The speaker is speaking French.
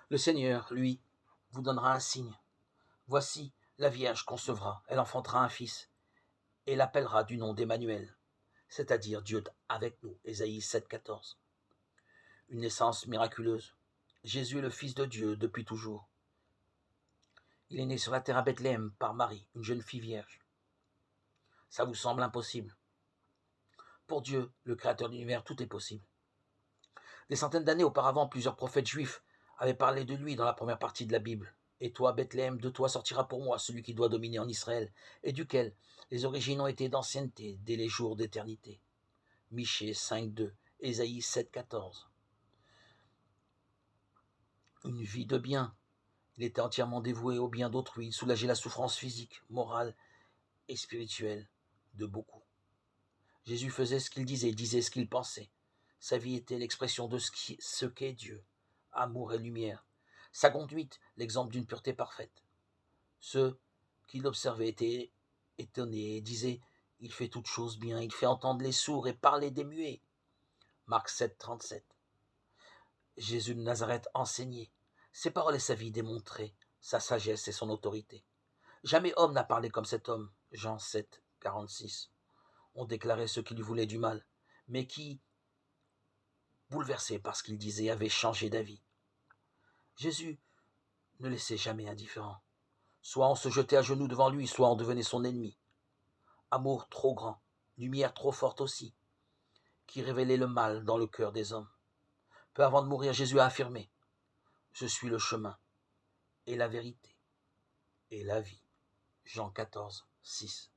Le Seigneur, lui, vous donnera un signe. Voici, la Vierge concevra, elle enfantera un fils, et l'appellera du nom d'Emmanuel, c'est-à-dire Dieu avec nous, Ésaïe 7,14. Une naissance miraculeuse. Jésus est le Fils de Dieu depuis toujours. Il est né sur la terre à Bethléem par Marie, une jeune fille vierge. Ça vous semble impossible? Pour Dieu, le Créateur de l'univers, tout est possible. Des centaines d'années auparavant, plusieurs prophètes juifs avaient parlé de lui dans la première partie de la Bible. Et toi, Bethléem, de toi sortira pour moi celui qui doit dominer en Israël, et duquel les origines ont été d'ancienneté dès les jours d'éternité. Michée 5,2, Ésaïe 7,14. Une vie de bien. Il était entièrement dévoué au bien d'autrui, il soulageait la souffrance physique, morale et spirituelle de beaucoup. Jésus faisait ce qu'il disait ce qu'il pensait. Sa vie était l'expression de ce qu'est Dieu, amour et lumière. Sa conduite, l'exemple d'une pureté parfaite. Ceux qui l'observaient étaient étonnés et disaient « Il fait toutes choses bien, il fait entendre les sourds et parler des muets ». Marc 7, 37. Jésus de Nazareth enseignait. Ses paroles et sa vie démontraient sa sagesse et son autorité. Jamais homme n'a parlé comme cet homme. Jean 7, 46. On déclarait ceux qui lui voulaient du mal, mais qui, bouleversés par ce qu'il disait, avaient changé d'avis. Jésus ne laissait jamais indifférent. Soit on se jetait à genoux devant lui, soit on devenait son ennemi. Amour trop grand, lumière trop forte aussi, qui révélait le mal dans le cœur des hommes. Peu avant de mourir, Jésus a affirmé « Je suis le chemin et la vérité et la vie ». Jean 14, 6.